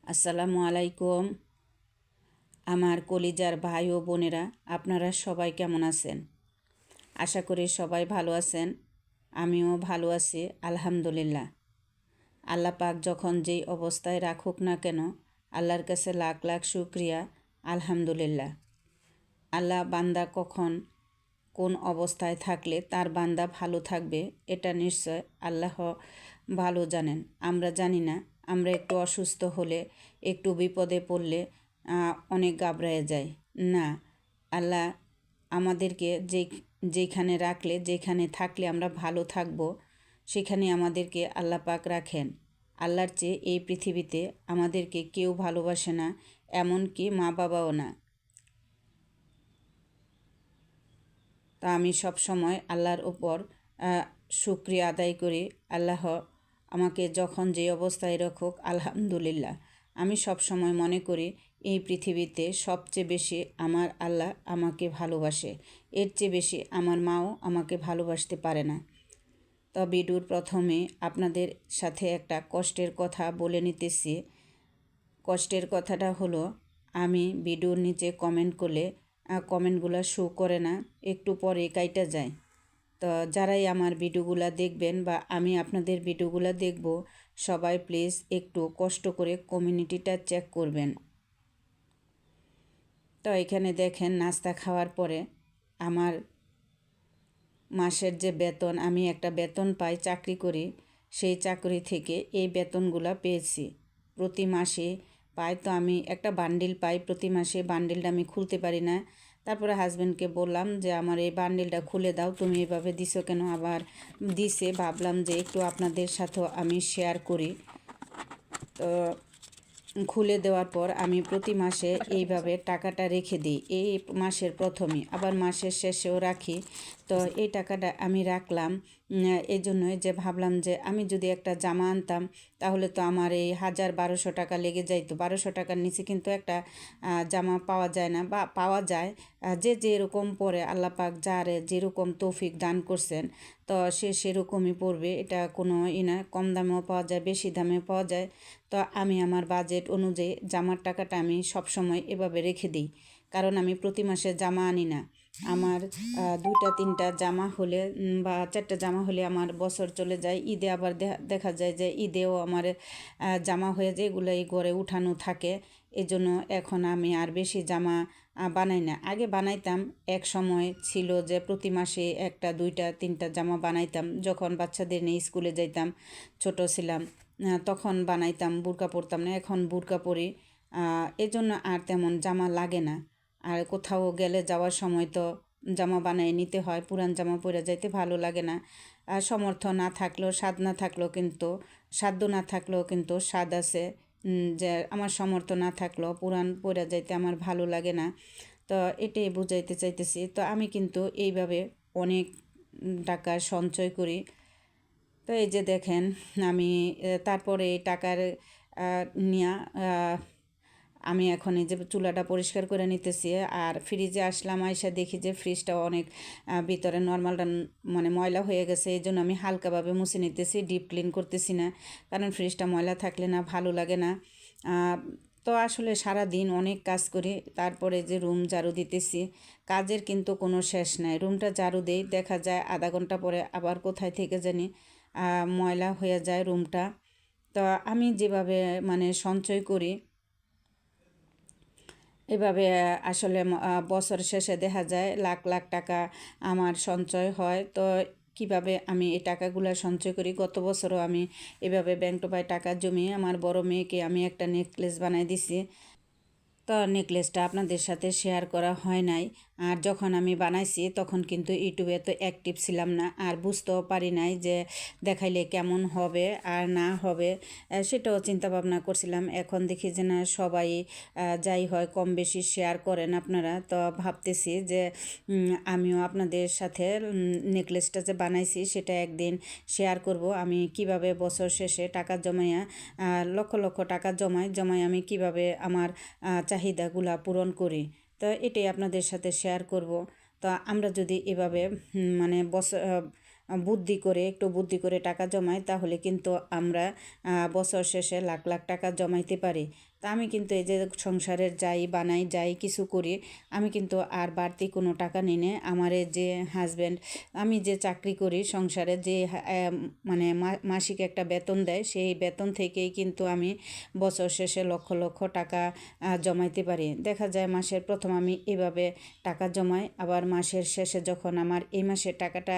আসসালামু আলাইকুম আমার কলিজার ভাই ও বোনেরা, আপনারা সবাই কেমন আছেন? আশা করি সবাই ভালো আছেন। আমিও ভালো আছি আলহামদুলিল্লাহ। আল্লাহ পাক যখন যেই অবস্থায় রাখুক না কেন, আল্লাহর কাছে লাখ লাখ শুকরিয়া। আলহামদুলিল্লাহ। আল্লাহ বান্দা কখন কোন অবস্থায় থাকলে তার বান্দা ভালো থাকবে, এটা নিশ্চয় আল্লাহ ভালো জানেন। আমরা জানি না। আমরা একটু অসুস্থ হলে, একটু বিপদে পড়লে অনেক ঘাবড়ায় যায়। না, আল্লাহ আমাদেরকে যেখানে রাখলে, যেখানে থাকলে আমরা ভালো থাকবো, সেখানে আমাদেরকে আল্লাহ পাক রাখেন। আল্লাহর চেয়ে এই পৃথিবীতে আমাদেরকে কেউ ভালোবাসে না, এমনকি মা বাবাও না। তা আমি সব সময় আল্লাহর ওপর শুকরিয়া আদায় করি। আল্লাহ আমাকে যখন যে অবস্থায় রাখুক, আলহামদুলিল্লাহ। আমি সব সময় মনে করি এই পৃথিবীতে সবচেয়ে বেশি আমার আল্লাহ আমাকে ভালোবাসে। এর চেয়ে বেশি আমার মাও আমাকে ভালোবাসতে পারে না। তো ভিডিওর প্রথমে আপনাদের সাথে একটা কষ্টের কথা বলে নিতেছি। কষ্টের কথাটা হলো, আমি ভিডিওর নিচে কমেন্ট করলে কমেন্টগুলো শো করে না, একটু পরে কাইটা যায়। তো যারাই আমার ভিডিওগুলো দেখবেন বা আমি আপনাদের ভিডিওগুলো দেখব, সবাই প্লিজ একটু কষ্ট করে কমিউনিটিটা চেক করবেন। তো এখানে দেখেন, নাস্তা খাওয়ার পরে আমার মাসের যে বেতন, আমি একটা বেতন পাই, চাকরি করি, সেই চাকরি থেকে এই বেতনগুলো পেয়েছি। প্রতি মাসে পাই, তো আমি একটা বান্ডিল পাই প্রতি মাসে। বান্ডিলটা আমি খুলতে পারি না। তারপরে হাজব্যান্ডকে বললাম যে আমার এই বান্ডিলটা খুলে দাও, তুমি এভাবে দিছো কেন? আবার দিছে, ভাবলাম যে একটু আপনাদের সাথেও আমি শেয়ার করি। তো খুলে দেওয়ার পর আমি প্রতি মাসে এইভাবে টাকাটা রেখে দিই। এই মাসের প্রথমে, আবার মাসের শেষেও রাখি। তো এই টাকাটা আমি রাখলাম এই জন্যই যে ভাবলাম যে আমি যদি একটা জামা আনতাম, তাহলে তো আমার এই 1000-1200 টাকা লেগে যাইতো। 1200 টাকার নিচে কিন্তু একটা জামা পাওয়া যায় না, বা পাওয়া যায় যে যেরকম পরে, আল্লাহ পাক যারে যেরকম তৌফিক দান করছেন, তো সে সেরকমই পড়বে। এটা কোনো না, কম দামেও পাওয়া যায়, বেশি দামেও পাওয়া যায়। তো আমি আমার বাজেট অনুযায়ী জামার টাকাটা আমি সবসময় এভাবে রেখে দিই, কারণ আমি প্রতি মাসে জামা আনি না। আমার 2-3টা জামা হলে বা 4টা জামা হলে আমার বছর চলে যায়। ঈদে আবার দেখা যায় যে ঈদেও আমার জামা হয়ে যায়, এগুলো এই ঘরে উঠানো থাকে। এজন্য এখন আমি আর বেশি জামা বানাই না। আগে বানাইতাম, এক সময় ছিল যে প্রতি মাসে 1-2-3টা জামা বানাইতাম। যখন বাচ্চাদের নিয়ে স্কুলে যাইতাম, ছোট ছিলাম, তখন বানাইতাম। বোরকা পরতাম না, এখন বোরকা পরি। এজন্য আর তেমন জামা লাগে না। আর কোথাও গেলে যাওয়ার সময় তো জামা বানিয়ে নিতে হয়, পুরান জামা পরে যাইতে ভালো লাগে না। সামর্থ্য না থাকলেও, স্বাদ না থাকলেও কিন্তু, সাধ্য না থাকলেও কিন্তু স্বাদ আছে। যে আমার সামর্থ্য না থাকলেও পুরান পরে যাইতে আমার ভালো লাগে না। তো এটাই বুঝাইতে চাইতেছি। তো আমি কিন্তু এইভাবে অনেক টাকা সঞ্চয় করি। তো এই যে দেখেন, আমি তারপরে এই টাকার নিয়ে আমি এখন এই যে চুলাটা পরিষ্কার করে নিতেছি। আর ফ্রিজে আসলাম, আইসা দেখি যে ফ্রিজটা অনেক ভিতরে নর্মালটা মানে ময়লা হয়ে গেছে। এই জন্য আমি হালকাভাবে মুছে নিতেছি, ডিপ ক্লিন করতেছি না, কারণ ফ্রিজটা ময়লা থাকলে না ভালো লাগে না। তো আসলে সারা দিন অনেক কাজ করি, তারপরে যে রুম ঝাড়ু দিতেছি, কাজের কিন্তু কোনো শেষ নাই। রুমটা ঝাড়ু দেই, দেখা যায় আধা ঘন্টা পরে আবার কোথায় থেকে জানি ময়লা হয়ে যায় রুমটা। তো আমি যেভাবে মানে সঞ্চয় করি, এভাবে আসলে বছর শেষে দেখা যায় লাখ লাখ টাকা আমার সঞ্চয় হয়। তো কিভাবে আমি এই টাকাগুলো সঞ্চয় করি, গত বছরও আমি এভাবে ব্যাংক টোপায় টাকা জমিয়ে আমার বড় মেয়েকে আমি একটা নেকলেস বানাই দিছি। তো নেকলেসটা আপনাদের সাথে শেয়ার করা হয় নাই। আর যখন আমি বানাইছি তখন কিন্তু ইউটিউবে তো অ্যাক্টিভ ছিলাম না, আর বুঝতেও পারি নাই যে দেখাইলে কেমন হবে আর না হবে, সেটাও চিন্তা ভাবনা করছিলাম। এখন দেখি যে না, সবাই যাই হয় কম বেশি শেয়ার করেন আপনারা। তো ভাবতেছি যে আমিও আপনাদের সাথে নেকলেসটা যে বানাইছি সেটা একদিন শেয়ার করব। আমি কিভাবে বছর শেষে টাকা জমাইয়া, লক্ষ লক্ষ টাকা জমাই আমি কিভাবে আমার চাহিদাগুলা পূরণ করি, তো এটাই আপনাদের সাথে শেয়ার করব। তো আমরা যদি এভাবে মানে একটু বুদ্ধি করে টাকা জমাই, তাহলে কিন্তু আমরা বছর শেষে লাখ লাখ টাকা জমাইতে পারি। তা আমি কিন্তু এই যে সংসারের যাই বানাই যাই কিছু করি, আমি কিন্তু আর বাড়তি কোনো টাকা নিই না। আমার এই যে হাজব্যান্ড, আমি যে চাকরি করি সংসারে যে মানে মাসিক একটা বেতন দেয়, সেই বেতন থেকেই কিন্তু আমি বছর শেষে লক্ষ লক্ষ টাকা জমাইতে পারি। দেখা যায় মাসের প্রথম আমি এভাবে টাকা জমাই, আবার মাসের শেষে যখন আমার এই মাসের টাকাটা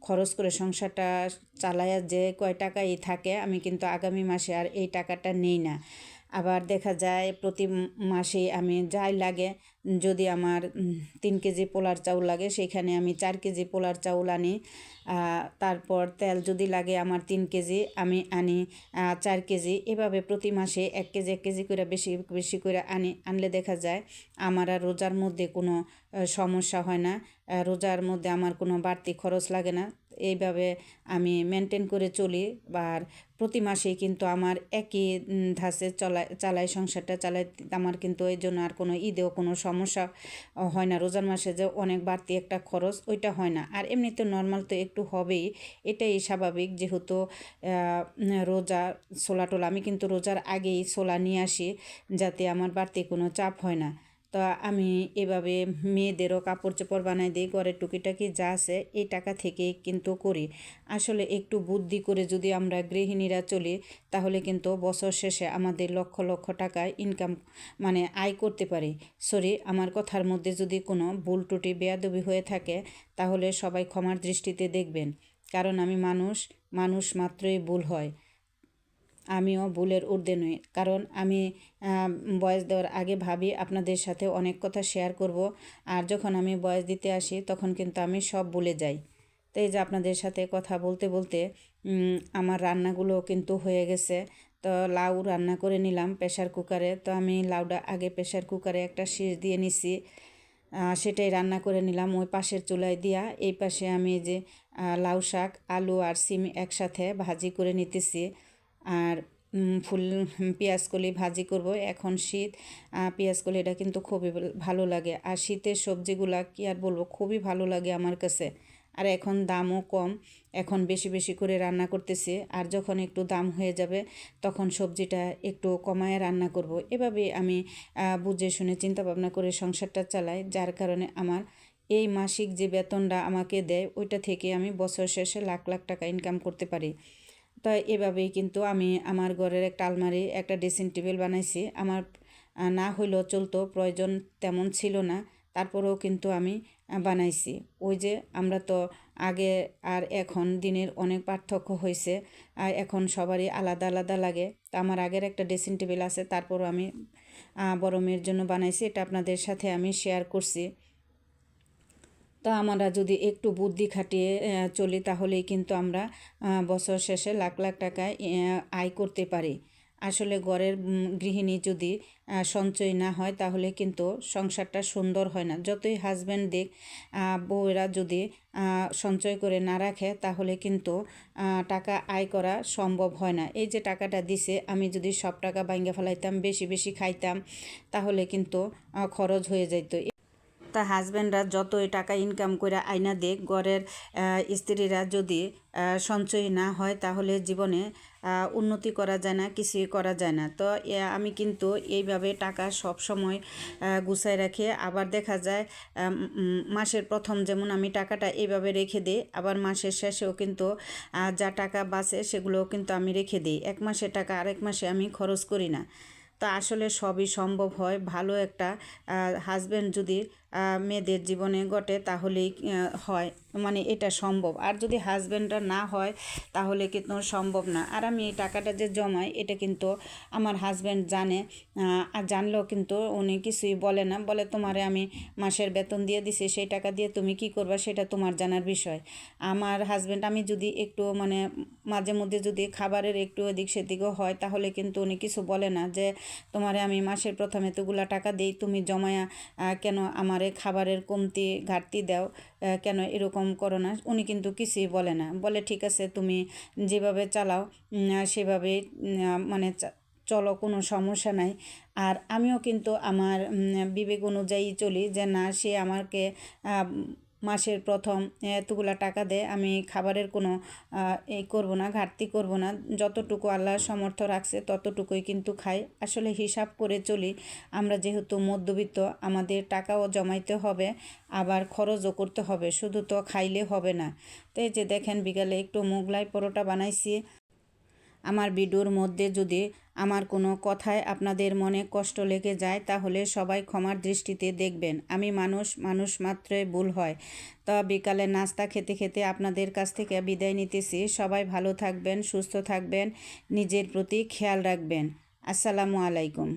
খরচ করে সংসারটা চালায়া যে কয় টাকাই থাকে, আমি কিন্তু আগামী মাসে আর এই টাকাটা নেই না। আবার দেখা যায় প্রতি মাসে আমি যাই লাগে, যদি আমার 3 কেজি পোলার চাউল লাগে, সেখানে আমি 4 কেজি পোলার চাউল আনি। তারপর তেল যদি লাগে আমার 3 কেজি, আমি আনি 4 কেজি। এভাবে প্রতি মাসে 1 কেজি 1 কেজি করে বেশি বেশি করে আনলে দেখা যায় আমার আর রোজার মধ্যে কোনো সমস্যা হয় না। রোজার মধ্যে আমার কোনো বাড়তি খরচ লাগে না। এইভাবে আমি মেনটেন করে চলি। আর প্রতি মাসেই কিন্তু আমার একই ধাঁচে চালাই সংসারটা চালাই। আমার কিন্তু এই জন্য আর কোনো ঈদেও কোনো সমস্যা হয় না। রোজার মাসে যে অনেক বাড়তি একটা খরচ, ওইটা হয় না। আর এমনিতে নর্মাল তো একটু হবেই, এটাই স্বাভাবিক। যেহেতু রোজা ছোলা টোলা, আমি কিন্তু রোজার আগেই ছোলা নিয়ে আসি, যাতে আমার বাড়তি কোনো চাপ হয় না। তো আমি এভাবে মেয়েদেরও কাপড় চোপড় বানাই দিই, ঘরের টুকিটাকি যা আছে এই টাকা থেকেই কিন্তু করি। আসলে একটু বুদ্ধি করে যদি আমরা গৃহিণীরা চলি, তাহলে কিন্তু বছর শেষে আমাদের লক্ষ লক্ষ টাকা ইনকাম মানে আয় করতে পারি। সরি, আমার কথার মধ্যে যদি কোনো ভুল ত্রুটি বেয়াদবি হয়ে থাকে, তাহলে সবাই ক্ষমার দৃষ্টিতে দেখবেন। কারণ আমি মানুষ মাত্রই ভুল হয়। আমিও ভুলের ঊর্ধ্বে নই। কারণ আমি ভয়েস দেওয়ার আগে ভাবি আপনাদের সাথে অনেক কথা শেয়ার করব, আর যখন আমি ভয়েস দিতে আসি তখন কিন্তু আমি সব ভুলে যাই। তো এই যে আপনাদের সাথে কথা বলতে বলতে আমার রান্নাগুলো কিন্তু হয়ে গেছে। তো লাউ রান্না করে নিলাম প্রেশার কুকারে। তো আমি লাউটা আগে প্রেশার কুকারে একটা সিজ দিয়ে নিছি, সেটাই রান্না করে নিলাম ওই পাশের চুলায় দিয়া। এই পাশে আমি যে লাউ শাক, আলু আর সিম একসাথে ভাজি করে নিতেছি। আর ফুল পেঁয়াজকলি ভাজি করব। এখন শীত, পেঁয়াজকলি এটা কিন্তু খুবই ভালো লাগে। আর শীতের সবজিগুলা কি আর বলবো, খুবই ভালো লাগে আমার কাছে। আর এখন দামও কম, এখন বেশি বেশি করে রান্না করতেছি। আর যখন একটু দাম হয়ে যাবে, তখন সবজিটা একটু কমায় রান্না করব। এভাবে আমি বুঝে শুনে চিন্তা ভাবনা করে সংসারটা চালাই, যার কারণে আমার এই মাসিক যে বেতনটা আমাকে দেয়, ওইটা থেকে আমি বছর শেষে লাখ লাখ টাকা ইনকাম করতে পারি। তো এভাবেই কিন্তু আমি আমার ঘরের একটা আলমারি, একটা ড্রেসিং টেবিল বানাইছি। আমার না হইলেও চলতো, প্রয়োজন তেমন ছিল না, তারপরেও কিন্তু আমি বানাইছি। ওই যে আমরা তো আগে আর এখন দিনের অনেক পার্থক্য হয়েছে, আর এখন সবারই আলাদা আলাদা লাগে। তো আমার আগের একটা ড্রেসিং টেবিল আছে, তারপরও আমি বড় মেয়ের জন্য বানাইছি, এটা আপনাদের সাথে আমি শেয়ার করছি। তা আমরা যদি একটু বুদ্ধি খাটিয়ে চলি, তাহলেই কিন্তু আমরা বছর শেষে লাখ লাখ টাকা আয় করতে পারি। আসলে ঘরের গৃহিণী যদি সঞ্চয় না হয়, তাহলে কিন্তু সংসারটা সুন্দর হয় না। যতই হাজব্যান্ড দিক, বউয়েরা যদি সঞ্চয় করে না রাখে, তাহলে কিন্তু টাকা আয় করা সম্ভব হয় না। এই যে টাকাটা দিছে, আমি যদি সব টাকা বাইঙ্গা ফেলাইতাম, বেশি বেশি খাইতাম, তাহলে কিন্তু খরচ হয়ে যাইত। তা হাজব্যান্ডরা যতই টাকা ইনকাম করে আয়না দেখ, ঘরের স্ত্রীরা যদি সঞ্চয় না হয়, তাহলে জীবনে উন্নতি করা যায় না, কিছুই করা যায় না। তো আমি কিন্তু এইভাবে টাকা সব সময় গুছায় রাখি। আবার দেখা যায় মাসের প্রথম যেমন আমি টাকাটা এইভাবে রেখে দিই, আবার মাসের শেষেও কিন্তু যা টাকা বাঁচে সেগুলোও কিন্তু আমি রেখে দিই। এক মাসের টাকা আরেক মাসে আমি খরচ করি না। তো আসলে সবই সম্ভব হয়। ভালো একটা হাজব্যান্ড যদি মেয়েদের জীবনে ঘটে, তাহলেই হয়, মানে এটা সম্ভব। আর যদি হাজব্যান্ডরা না হয়, তাহলে কিন্তু সম্ভব না। আর আমি এই টাকাটা যে জমাই, এটা কিন্তু আমার হাজব্যান্ড জানে। আর জানলেও কিন্তু উনি কিছুই বলে না, বলে তোমারে আমি মাসের বেতন দিয়ে দিছি, সেই টাকা দিয়ে তুমি কি করবা সেটা তোমার জানার বিষয়। আমার হাজব্যান্ড, আমি যদি একটু মানে মাঝে মধ্যে যদি খাবারের একটু এদিক সেদিকও হয়, তাহলে কিন্তু উনি কিছু বলে না যে তোমারে আমি মাসের প্রথমে এতগুলা টাকা দিই, তুমি জমায়া কেন আমারে খাবারের কমতি ঘাটতি দাও, কেন এরকম করো না। উনি কিন্তু কিছুই বলে না, বলে ঠিক আছে তুমি যেভাবে চালাও সেভাবে মানে চলো, কোনো সমস্যা নাই। আর আমিও কিন্তু আমার বিবেক অনুযায়ী চলি, যে না সে আমাকে মাসের প্রথম এতগুলা টাকা দেয়, আমি খাবারের কোনো এই করব না, ঘাটতি করব না, যতটুকু আল্লাহ সমর্থ রাখছে ততটুকুই কিন্তু খাই। আসলে হিসাব করে চলি আমরা, যেহেতু মধ্যবিত্ত, আমাদের টাকাও জমাইতে হবে, আবার খরচও করতে হবে, শুধু তো খাইলে হবে না। তো এই যে দেখেন বিকালে একটু মোগলাই পরোটা বানাইছি। আমার ভিডিওর মধ্যে যদি আমার কোনো কথায় আপনাদের মনে কষ্ট লেগে যায় তাহলে সবাই ক্ষমার দৃষ্টিতে দেখবেন। আমি মানুষ মাত্রই ভুল হয়। তো বিকালে নাস্তা খেতে খেতে আপনাদের কাছ থেকে বিদায় নিতেছি। সবাই ভালো থাকবেন, সুস্থ থাকবেন, নিজের প্রতি খেয়াল রাখবেন। আসসালামু আলাইকুম।